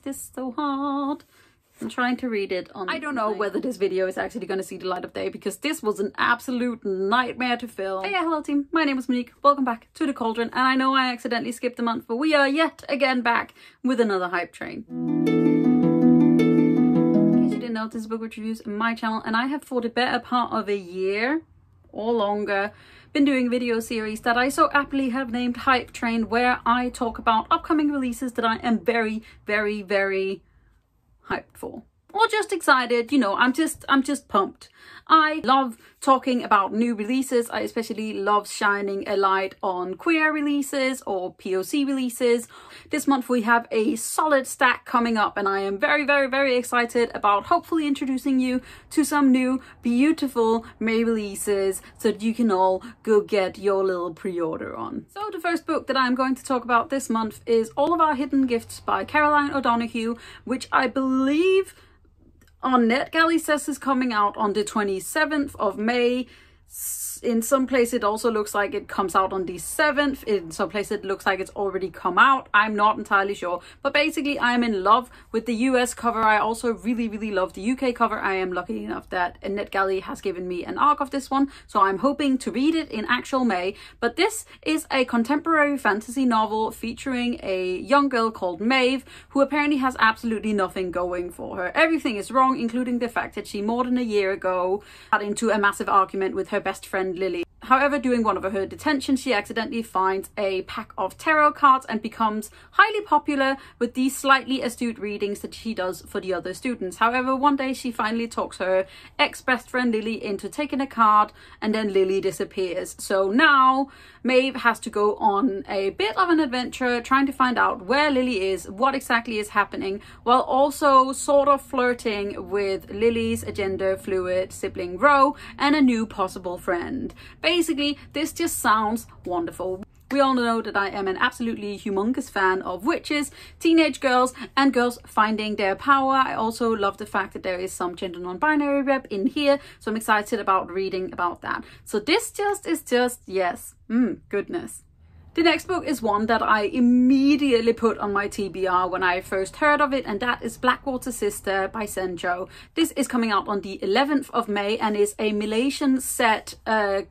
this so hard. I'm trying to read it on... I don't know whether this video is actually going to see the light of day because this was an absolute nightmare to film. Hey, yeah, hello team. My name is Monique. Welcome back to the Cauldron. And I know I accidentally skipped a month, but we are yet again back with another hype train. In case you didn't know, this is Bookwitch Reviews on my channel, and I have for the better part of a year or longer been doing a video series that I so aptly have named Hype Train, where I talk about upcoming releases that I am very, very, very hyped for, or just excited. You know, I'm just pumped. I love talking about new releases. I especially love shining a light on queer releases or POC releases. This month we have a solid stack coming up, and I am very, very, very excited about hopefully introducing you to some new beautiful May releases so that you can all go get your little pre-order on. So the first book that I'm going to talk about this month is All of Our Hidden Gifts by Caroline O'Donoghue, which I believe on NetGalley says is coming out on the 27th of May. In some place it also looks like it comes out on the 7th. In some place it looks like it's already come out. I'm not entirely sure. But basically I am in love with the US cover. I also really, really love the UK cover. I am lucky enough that NetGalley has given me an ARC of this one. So I'm hoping to read it in actual May. But this is a contemporary fantasy novel featuring a young girl called Maeve, who apparently has absolutely nothing going for her. Everything is wrong, including the fact that she more than a year ago got into a massive argument with her best friend Lily. However, during one of her detentions, she accidentally finds a pack of tarot cards and becomes highly popular with these slightly astute readings that she does for the other students. However, one day she finally talks her ex-best friend Lily into taking a card, and then Lily disappears. So now Maeve has to go on a bit of an adventure trying to find out where Lily is, what exactly is happening, while also sort of flirting with Lily's gender fluid sibling Ro and a new possible friend. Basically, this just sounds wonderful. We all know that I am an absolutely humongous fan of witches, teenage girls, and girls finding their power. I also love the fact that there is some gender non-binary rep in here, so I'm excited about reading about that. So this is just, yes, goodness. The next book is one that I immediately put on my TBR when I first heard of it, and that is Blackwaters Sister by Senjo. This is coming out on the 11th of May and is a Malaysian set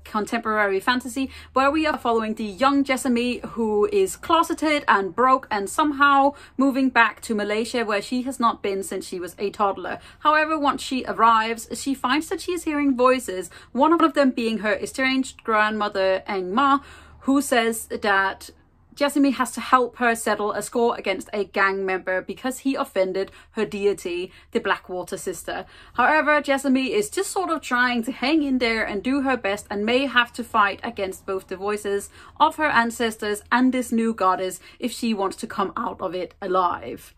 contemporary fantasy where we are following the young Jessamy, who is closeted and broke and somehow moving back to Malaysia, where she has not been since she was a toddler. However, once she arrives, she finds that she is hearing voices, one of them being her estranged grandmother Eng Ma, who says that Jessamy has to help her settle a score against a gang member because he offended her deity, the Blackwaters Sister. However, Jessamy is just sort of trying to hang in there and do her best, and may have to fight against both the voices of her ancestors and this new goddess if she wants to come out of it alive.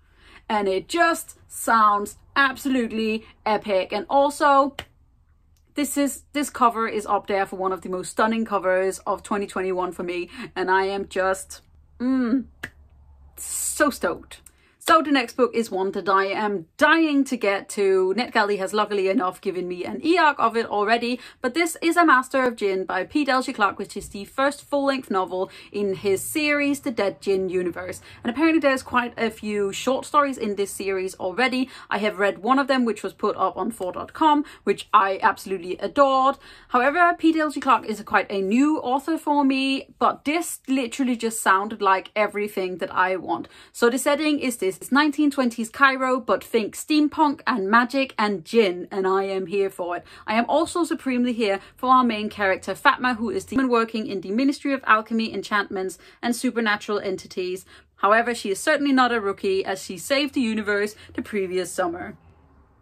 And it just sounds absolutely epic. And also, this cover is up there for one of the most stunning covers of 2021 for me, and I am just so stoked. So the next book is one that I am dying to get to. NetGalley has luckily enough given me an e-arc of it already, but this is A Master of Djinn by P. Djeli Clark, which is the first full-length novel in his series, The Dead Djinn Universe. And apparently there's quite a few short stories in this series already. I have read one of them, which was put up on 4.com, which I absolutely adored. However, P. Djeli Clark is quite a new author for me, but this literally just sounded like everything that I want. So the setting is this. It's 1920s Cairo, but think steampunk and magic and Djinn, and I am here for it. I am also supremely here for our main character Fatma, who is the woman working in the Ministry of Alchemy, Enchantments and Supernatural Entities. However, she is certainly not a rookie, as she saved the universe the previous summer.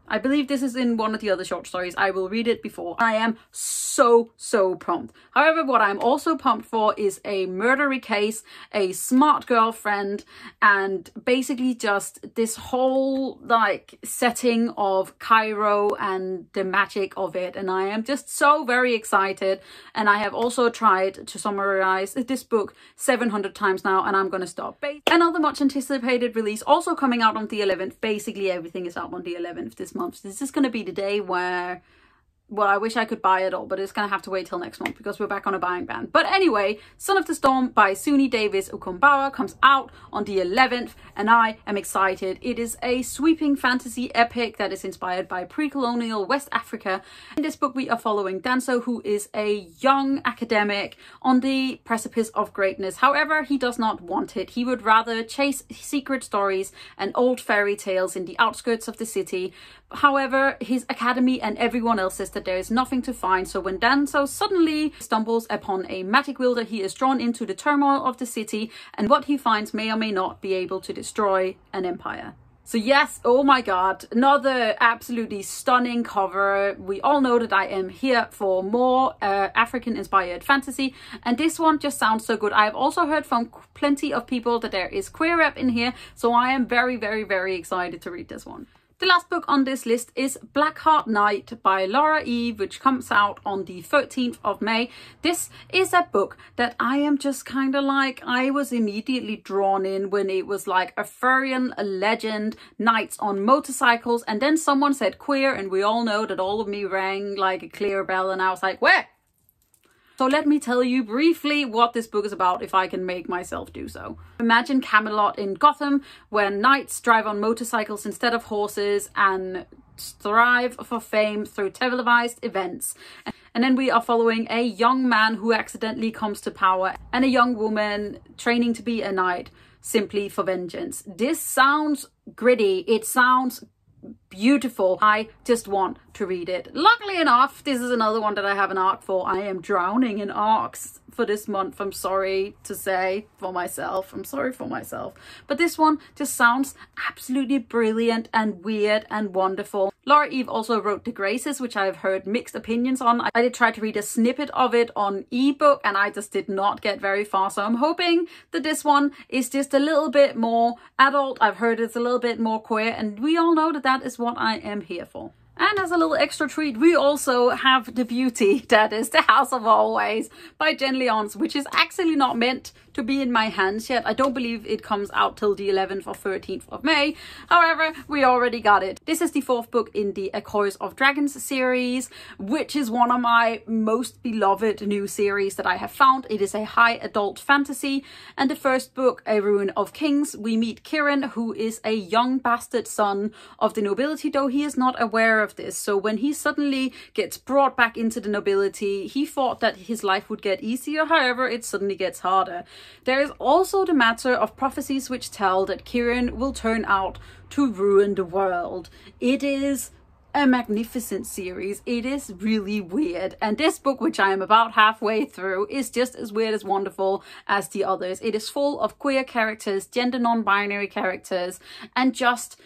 I believe this is in one of the other short stories. I will read it before. I am so pumped. However, what I'm also pumped for is a murdery case, a smart girlfriend, and basically just this whole like setting of Cairo and the magic of it. And I am just so very excited. And I have also tried to summarize this book 700 times now, and I'm going to stop. Another much anticipated release also coming out on the 11th. Basically everything is out on the 11th this month. This is going to be the day where well, I wish I could buy it all, but it's gonna have to wait till next month because we're back on a buying ban. But anyway, Son of the Storm by Sunni Davies Okungbowa comes out on the 11th, and I am excited. It is a sweeping fantasy epic that is inspired by pre-colonial West Africa. In this book, we are following Danso, who is a young academic on the precipice of greatness. However, he does not want it. He would rather chase secret stories and old fairy tales in the outskirts of the city. However, his academy and everyone else says that there is nothing to find. So when Danso suddenly stumbles upon a magic wielder, he is drawn into the turmoil of the city, and what he finds may or may not be able to destroy an empire. So yes, oh my god, another absolutely stunning cover. We all know that I am here for more African-inspired fantasy, and this one just sounds so good. I've also heard from plenty of people that there is queer rep in here, so I am very, very, very excited to read this one. The last book on this list is Blackheart Night by Laure, which comes out on the 13th of May. This is a book that I am just kind of like, I was immediately drawn in when it was like Arthurian legend, knights on motorcycles, and then someone said queer, and we all know that all of me rang like a clear bell, and I was like, where? So let me tell you briefly what this book is about, if I can make myself do so. Imagine Camelot in Gotham, where knights drive on motorcycles instead of horses and strive for fame through televised events. And then we are following a young man who accidentally comes to power and a young woman training to be a knight simply for vengeance. This sounds gritty. It sounds beautiful. I just want to read it. Luckily enough, this is another one that I have an arc for. I am drowning in arcs for this month. I'm sorry to say for myself. I'm sorry for myself. But this one just sounds absolutely brilliant and weird and wonderful. Laure also wrote The Graces, which I've heard mixed opinions on. I did try to read a snippet of it on ebook, and I just did not get very far. So I'm hoping that this one is just a little bit more adult. I've heard it's a little bit more queer, and we all know that that is what I am here for. And as a little extra treat, we also have the beauty that is The House of Always by Jenn Lyons, which is actually not meant to be in my hands yet. I don't believe it comes out till the 11th or 13th of May. However, we already got it. This is the 4th book in the A Chorus of Dragons series, which is one of my most beloved new series that I have found. It is a high adult fantasy, and the first book, A Ruin of Kings, we meet Kieran, who is a young bastard son of the nobility, though he is not aware of this. So when he suddenly gets brought back into the nobility, he thought that his life would get easier. However, it suddenly gets harder. There is also the matter of prophecies which tell that Kieran will turn out to ruin the world. It is a magnificent series. It is really weird, and this book, which I am about halfway through, is just as weird as wonderful as the others. It is full of queer characters, gender non-binary characters, and just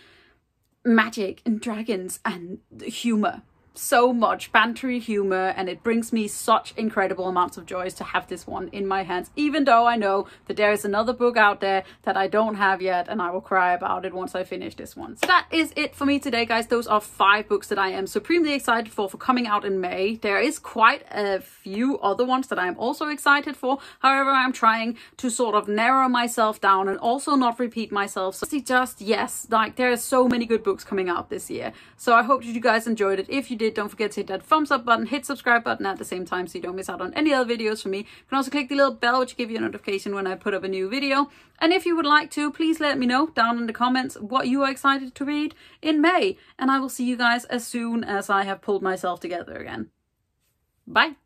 magic and dragons and humor. So much bantery humor, and it brings me such incredible amounts of joy to have this one in my hands, even though I know that there is another book out there that I don't have yet, and I will cry about it once I finish this one. So that is it for me today, guys. Those are 5 books that I am supremely excited for coming out in May. There is quite a few other ones that I am also excited for. However, I'm trying to sort of narrow myself down and also not repeat myself. So just, yes, like there are so many good books coming out this year. So I hope that you guys enjoyed it. If you did, don't forget to hit that thumbs up button, hit subscribe button at the same time so you don't miss out on any other videos from me. You can also click the little bell which will give you a notification when I put up a new video. And if you would like to, please let me know down in the comments what you are excited to read in May. And I will see you guys as soon as I have pulled myself together again. Bye!